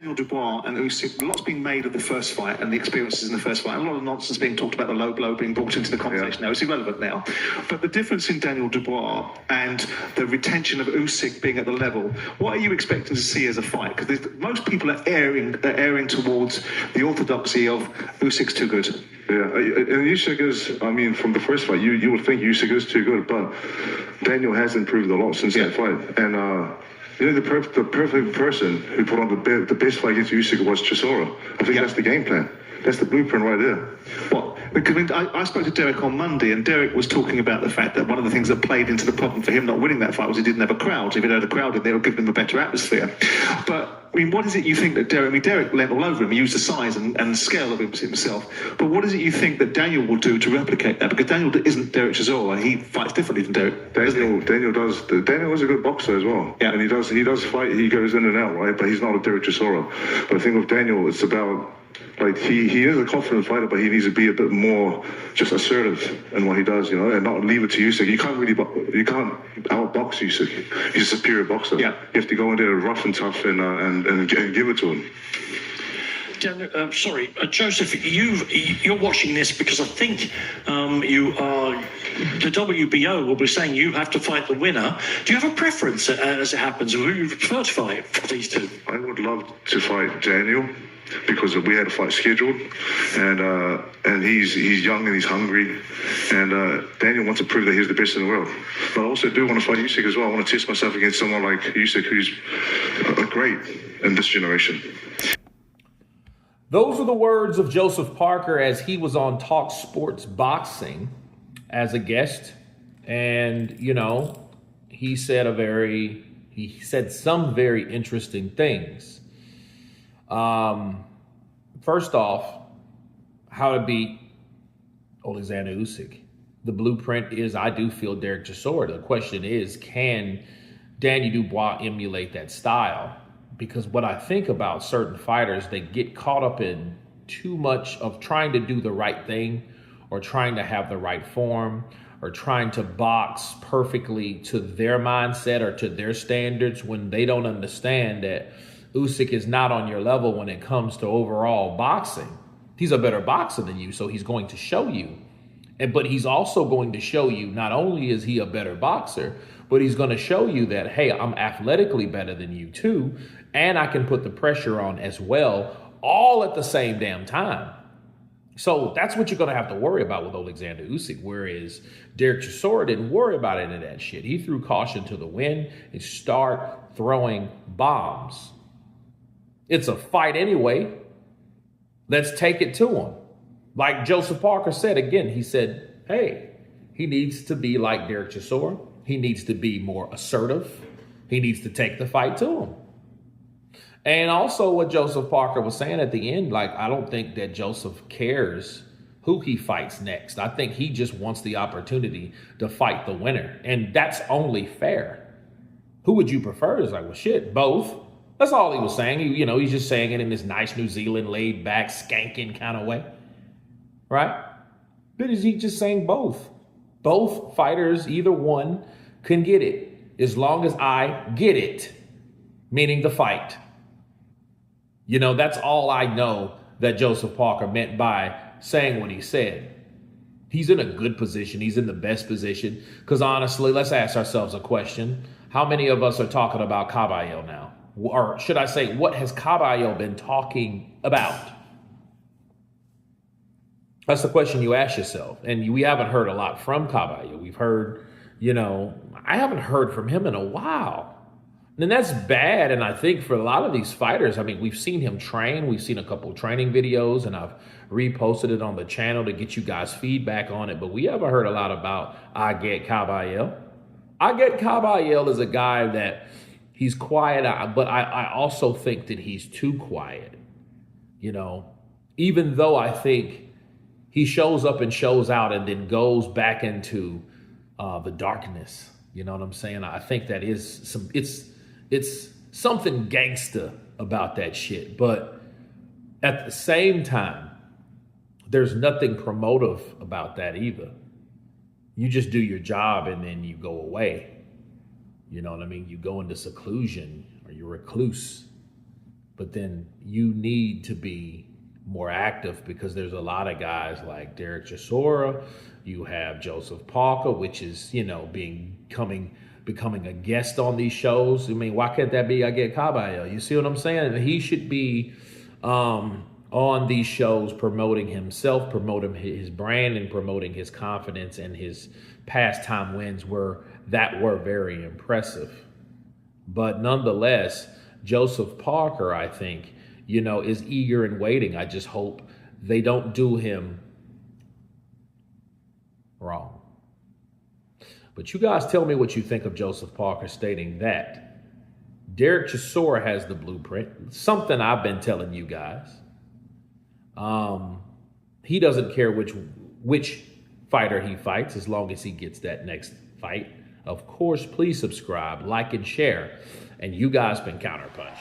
Dubois and Usyk, lots being made of the first fight and the experiences in the first fight. A lot of nonsense being talked about the low blow being brought into the conversation now. It's irrelevant now. But the difference in Daniel Dubois and the retention of Usyk being at the level, what are you expecting to see as a fight? Because most people are erring towards the orthodoxy of Usyk's too good. Yeah, and Usyk is, I mean, from the first fight, you would think Usyk is too good, but Daniel has improved a lot since that fight. And, you know, the perfect person who put on the best fight against Usyk was Chisora. I think that's the game plan. That's the blueprint right there. Well, because I spoke to Derek on Monday, and Derek was talking about the fact that one of the things that played into the problem for him not winning that fight was he didn't have a crowd. If he had a crowd in there, it would give him a better atmosphere. But, I mean, what is it you think that Derek leant all over him. He used the size and scale of himself. But what is it you think that Daniel will do to replicate that? Because Daniel isn't Derek Chisora. He fights differently than Derek. Daniel is a good boxer as well. Yeah. And he does fight. He goes in and out, right? But he's not a Derek Chisora. But the thing with Daniel, it's about, like, he is a confident fighter, but he needs to be a bit more just assertive in what he does, you know, and not leave it to Usyk. You can't outbox Usyk. He's a superior boxer. Yeah. You have to go in there rough and tough and give it to him. Joseph, you're watching this because I think the WBO will be saying you have to fight the winner. Do you have a preference as it happens, or who you prefer to fight for these two? I would love to fight Daniel, because we had a fight scheduled, and he's young and he's hungry, and Daniel wants to prove that he's the best in the world. But I also do want to fight Usyk as well. I want to test myself against someone like Usyk, who's great in this generation. Those are the words of Joseph Parker as he was on Talk Sports Boxing as a guest, and you know, he said some very interesting things. First off, how to beat Alexander Usyk. The blueprint is, I do feel, Derek Chisora. The question is, can Daniel Dubois emulate that style? Because what I think about certain fighters, they get caught up in too much of trying to do the right thing, or trying to have the right form, or trying to box perfectly to their mindset or to their standards, when they don't understand that Usyk is not on your level when it comes to overall boxing. He's a better boxer than you, so he's going to show you. But he's also going to show you, not only is he a better boxer, but he's going to show you that, hey, I'm athletically better than you too, and I can put the pressure on as well, all at the same damn time. So that's what you're going to have to worry about with Alexander Usyk, whereas Derek Chisora didn't worry about any of that shit. He threw caution to the wind and start throwing bombs. It's a fight anyway. Let's take it to him. Like Joseph Parker said again, he said, hey, he needs to be like Derek Chisora. He needs to be more assertive. He needs to take the fight to him. And also what Joseph Parker was saying at the end, like, I don't think that Joseph cares who he fights next. I think he just wants the opportunity to fight the winner. And that's only fair. Who would you prefer? It's like, well, shit, both. That's all he was saying. He's just saying it in this nice New Zealand laid back skanking kind of way. Right? But is he just saying both? Both fighters, either one, can get it as long as I get it, meaning the fight. That's all I know that Joseph Parker meant by saying what he said. He's in a good position. He's in the best position. Because honestly, let's ask ourselves a question. How many of us are talking about Caballero now? Or should I say, what has Caballero been talking about? That's the question you ask yourself. And we haven't heard a lot from Caballero. We've heard, I haven't heard from him in a while. And that's bad. And I think for a lot of these fighters, I mean, we've seen him train. We've seen a couple of training videos, and I've reposted it on the channel to get you guys feedback on it. But we haven't heard a lot about Aguet Caballero. Aguet Caballero is a guy that he's quiet, but I also think that he's too quiet. Even though I think he shows up and shows out and then goes back into the darkness. You know what I'm saying? I think that is it's something gangster about that shit. But at the same time, there's nothing promotive about that either. You just do your job and then you go away. You know what I mean? You go into seclusion or you recluse. But then you need to be more active because there's a lot of guys like Derek Chisora. You have Joseph Parker, which is, becoming a guest on these shows. I mean, why can't that be I Get Caballo? You see what I'm saying? He should be on these shows promoting himself, promoting his brand, and promoting his confidence, and his pastime wins were very impressive. But nonetheless, Joseph Parker, I think, is eager and waiting. I just hope they don't do him wrong. But you guys tell me what you think of Joseph Parker stating that Derek Chisora has the blueprint, something I've been telling you guys. He doesn't care which fighter he fights as long as he gets that next fight. Of course, please subscribe, like, and share. And you guys been Counterpunch.